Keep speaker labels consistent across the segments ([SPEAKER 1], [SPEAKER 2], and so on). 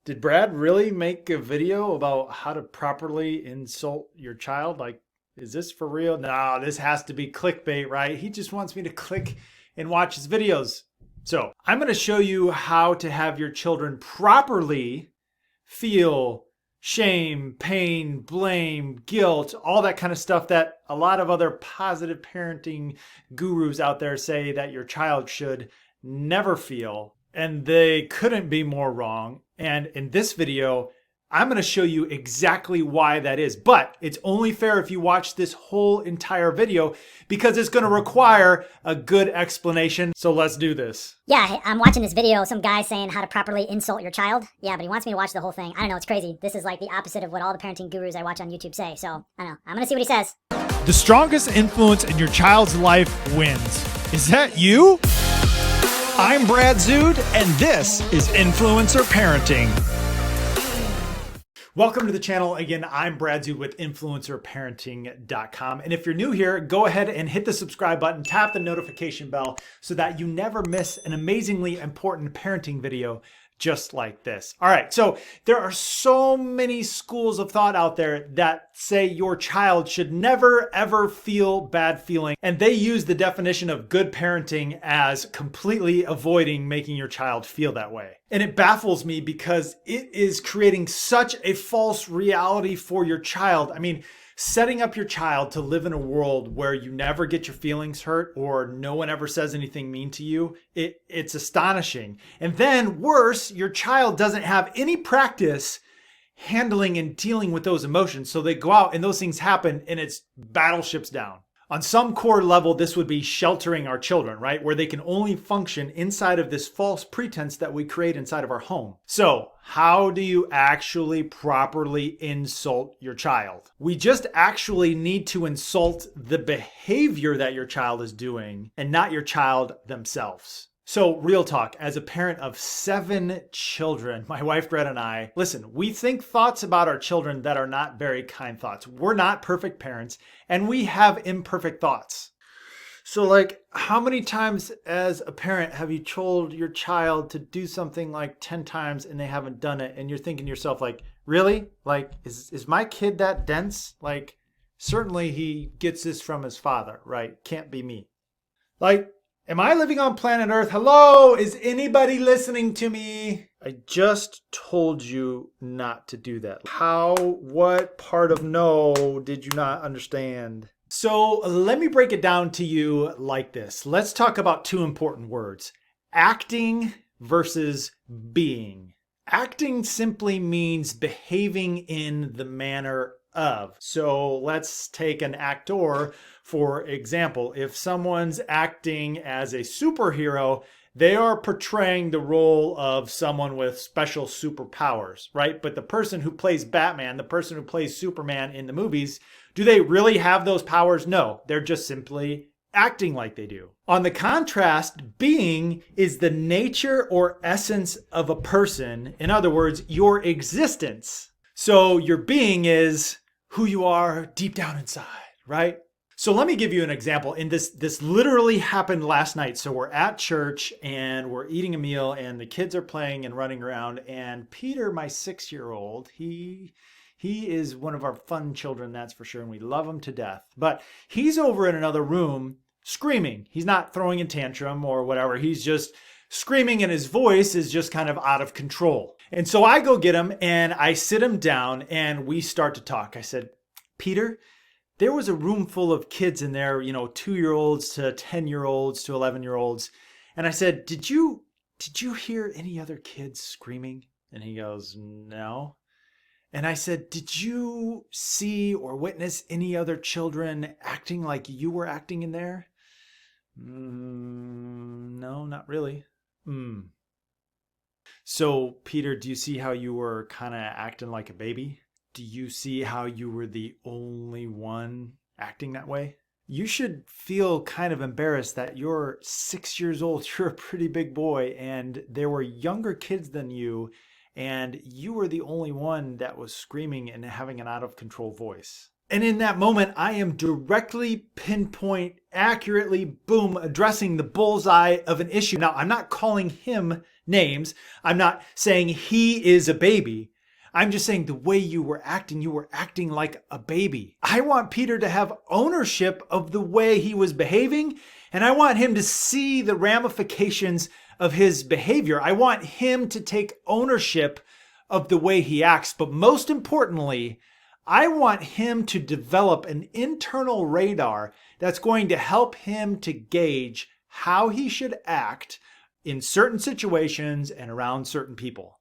[SPEAKER 1] Did Brad really make a video about how to properly insult your child? Like, is this for real? No, this has to be clickbait, right? He just wants me to click and watch his videos. So, I'm going to show you how to have your children properly feel shame, pain, blame, guilt, all that kind of stuff that a lot of other positive parenting gurus out there say that your child should never feel. And they couldn't be more wrong. And in this video, I'm going to show you exactly why that is. But it's only fair if you watch this whole entire video because it's going to require a good explanation. So let's do this.
[SPEAKER 2] Yeah, I'm watching this video, some guy saying how to properly insult your child. Yeah, but he wants me to watch the whole thing. I don't know, it's crazy. This is like the opposite of what all the parenting gurus I watch on YouTube say. So, I don't know. I'm going to see what he says.
[SPEAKER 1] The strongest influence in your child's life wins. Is that you? I'm Brad Zood, and this is Influencer Parenting. Welcome to the channel. Again, I'm Brad Zood with InfluencerParenting.com. And if you're new here, go ahead and hit the subscribe button, tap the notification bell so that you never miss an amazingly important parenting video just like this. All right, so there are so many schools of thought out there that say your child should never ever feel bad feeling, and they use the definition of good parenting as completely avoiding making your child feel that way. And it baffles me because it is creating such a false reality for your child. I mean, setting up your child to live in a world where you never get your feelings hurt or no one ever says anything mean to you, it's astonishing. And then worse, your child doesn't have any practice handling and dealing with those emotions. So they go out and those things happen and it's battleships down. On some core level, this would be sheltering our children, right? Where they can only function inside of this false pretense that we create inside of our home. So how do you actually properly insult your child? We just actually need to insult the behavior that your child is doing and not your child themselves. So real talk, as a parent of 7 children, my wife Brett and I, listen, we think thoughts about our children that are not very kind thoughts. We're not perfect parents and we have imperfect thoughts. So like, how many times as a parent have you told your child to do something like 10 times and they haven't done it? And you're thinking to yourself like, really? Like, is my kid that dense? Like, certainly he gets this from his father, right? Can't be me. Like, am I living on planet Earth? Hello? Is anybody listening to me? I just told you not to do that. How? What part of no did you not understand? So let me break it down to you like this. Let's talk about 2 important words. Acting versus being. Acting simply means behaving in the manner of. So let's take an actor, for example. If someone's acting as a superhero, they are portraying the role of someone with special superpowers, right? But the person who plays Batman, the person who plays Superman in the movies, do they really have those powers? No, they're just simply acting like they do. On the contrast, being is the nature or essence of a person. In other words, your existence. So your being is who you are deep down inside, right? So let me give you an example. And this literally happened last night. So we're at church and we're eating a meal and the kids are playing and running around. And Peter, my 6-year-old, he is one of our fun children, that's for sure. And we love him to death. But he's over in another room screaming. He's not throwing a tantrum or whatever. He's just screaming and his voice is just kind of out of control. And so I go get him and I sit him down and we start to talk. I said, Peter, there was a room full of kids in there, 2-year-olds to 10-year-olds to 11-year-olds. And I said, did you hear any other kids screaming? And he goes, no. And I said, did you see or witness any other children acting like you were acting in there? No, not really. So, Peter, do you see how you were kind of acting like a baby? Do you see how you were the only one acting that way? You should feel kind of embarrassed that you're 6 years old, you're a pretty big boy, and there were younger kids than you, and you were the only one that was screaming and having an out of control voice. And in that moment, I am directly pinpoint, accurately, boom, addressing the bullseye of an issue. Now, I'm not calling him names. I'm not saying he is a baby. I'm just saying the way you were acting like a baby. I want Peter to have ownership of the way he was behaving, and I want him to see the ramifications of his behavior. I want him to take ownership of the way he acts, but most importantly, I want him to develop an internal radar that's going to help him to gauge how he should act in certain situations and around certain people.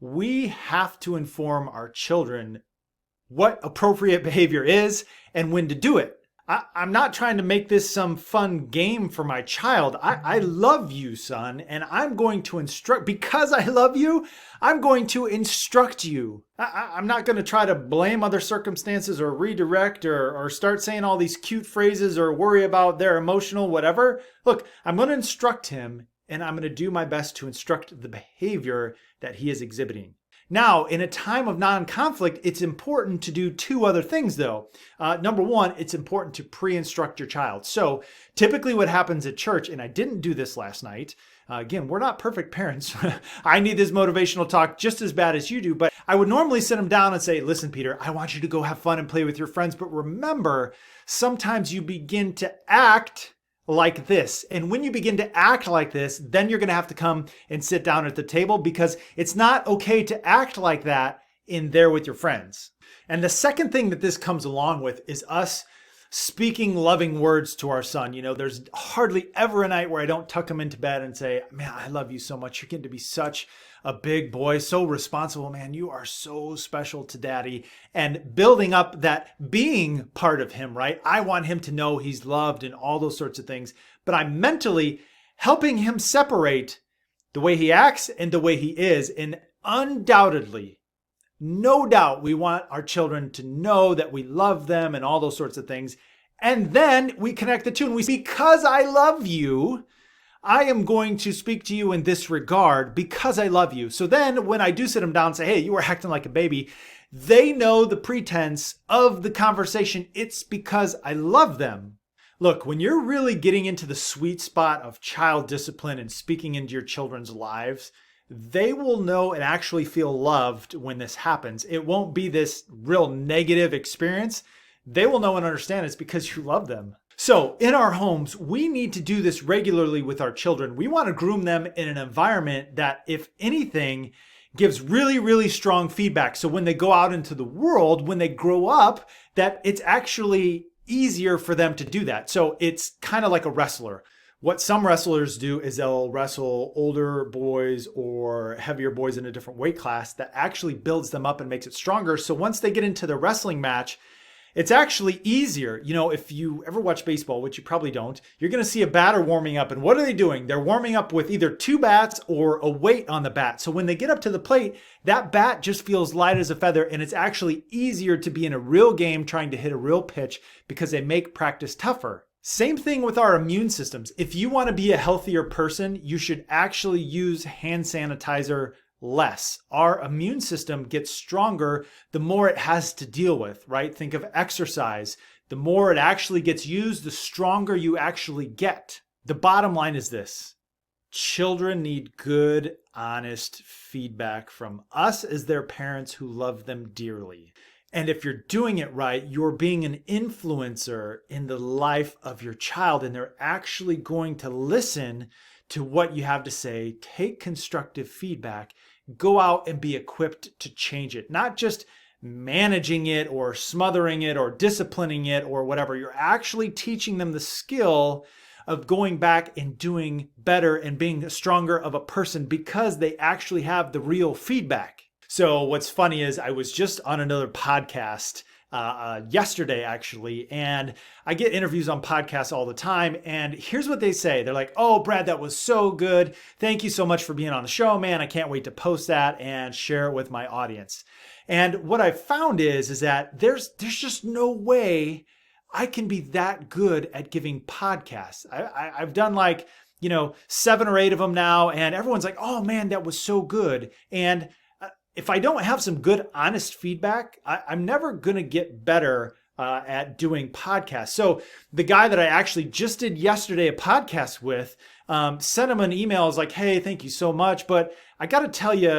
[SPEAKER 1] We have to inform our children what appropriate behavior is and when to do it. I'm not trying to make this some fun game for my child. I love you, son, and I'm going to instruct. Because I love you, I'm going to instruct you. I'm not going to try to blame other circumstances or redirect or start saying all these cute phrases or worry about their emotional whatever. Look, I'm going to instruct him, and I'm going to do my best to instruct the behavior that he is exhibiting. Now, in a time of non-conflict, it's important to do two other things, though. Number one, it's important to pre-instruct your child. So typically what happens at church, and I didn't do this last night, again, we're not perfect parents. I need this motivational talk just as bad as you do, but I would normally sit them down and say, listen, Peter, I want you to go have fun and play with your friends, but remember, sometimes you begin to act like this. And when you begin to act like this, then you're going to have to come and sit down at the table because it's not okay to act like that in there with your friends. And the second thing that this comes along with is us speaking loving words to our son. You know, there's hardly ever a night where I don't tuck him into bed and say, man, I love you so much. You're getting to be such a big boy, so responsible, man. You are so special to daddy. And building up that being part of him, right? I want him to know he's loved and all those sorts of things. But I'm mentally helping him separate the way he acts and the way he is. And undoubtedly, no doubt, we want our children to know that we love them and all those sorts of things. And then we connect the two and we say, because I love you, I am going to speak to you in this regard because I love you. So then when I do sit them down and say, hey, you were acting like a baby, they know the pretense of the conversation. It's because I love them. Look, when you're really getting into the sweet spot of child discipline and speaking into your children's lives, they will know and actually feel loved when this happens. It won't be this real negative experience. They will know and understand it's because you love them. So in our homes, we need to do this regularly with our children. We want to groom them in an environment that, if anything, gives really, really strong feedback. So when they go out into the world, when they grow up, that it's actually easier for them to do that. So it's kind of like a wrestler. What some wrestlers do is they'll wrestle older boys or heavier boys in a different weight class that actually builds them up and makes it stronger. So once they get into the wrestling match, it's actually easier. You know, if you ever watch baseball, which you probably don't, you're going to see a batter warming up. And what are they doing? They're warming up with either two bats or a weight on the bat. So when they get up to the plate, that bat just feels light as a feather. And it's actually easier to be in a real game trying to hit a real pitch because they make practice tougher. Same thing with our immune systems. If you want to be a healthier person, you should actually use hand sanitizer less. Our immune system gets stronger the more it has to deal with, right? Think of exercise. The more it actually gets used, the stronger you actually get. The bottom line is this: children need good, honest feedback from us as their parents who love them dearly. And if you're doing it right, you're being an influencer in the life of your child, and they're actually going to listen to what you have to say, take constructive feedback, go out and be equipped to change it. Not just managing it or smothering it or disciplining it or whatever. You're actually teaching them the skill of going back and doing better and being stronger of a person because they actually have the real feedback. So what's funny is I was just on another podcast yesterday, actually, and I get interviews on podcasts all the time. And here's what they say. They're like, oh, Brad, that was so good. Thank you so much for being on the show, man. I can't wait to post that and share it with my audience. And what I found is that there's just no way I can be that good at giving podcasts. I've done 7 or 8 of them now, and everyone's like, oh man, that was so good. And if I don't have some good, honest feedback, I'm never going to get better at doing podcasts. So the guy that I actually just did yesterday a podcast with, sent him an email. I was like, hey, thank you so much. But I got to tell you,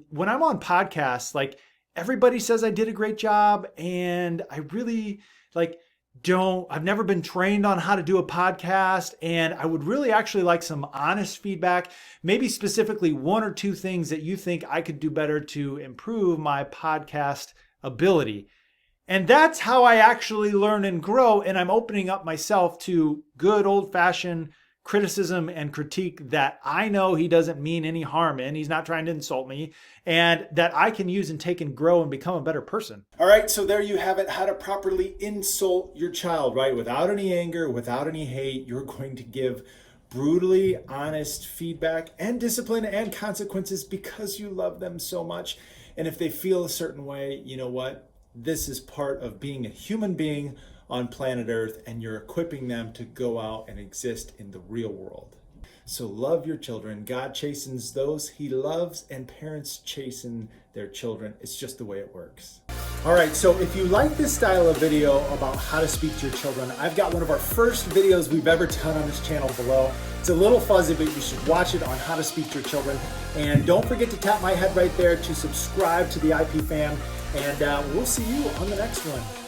[SPEAKER 1] when I'm on podcasts, like everybody says I did a great job, and I really I've never been trained on how to do a podcast, and I would really actually like some honest feedback, maybe specifically one or two things that you think I could do better to improve my podcast ability. And that's how I actually learn and grow. And I'm opening up myself to good old-fashioned criticism and critique that I know he doesn't mean any harm in. He's not trying to insult me, and that I can use and take and grow and become a better person. All right, so there you have it, how to properly insult your child, right? Without any anger, without any hate. You're going to give brutally honest feedback and discipline and consequences because you love them so much. And if they feel a certain way, you know what? This is part of being a human being on planet Earth, and you're equipping them to go out and exist in the real world. So love your children. God chastens those he loves, and parents chasten their children. It's just the way it works. All right, so if you like this style of video about how to speak to your children, I've got one of our first videos we've ever done on this channel below. It's a little fuzzy, but you should watch it on how to speak to your children. And don't forget to tap my head right there to subscribe to the IP fam. And we'll see you on the next one.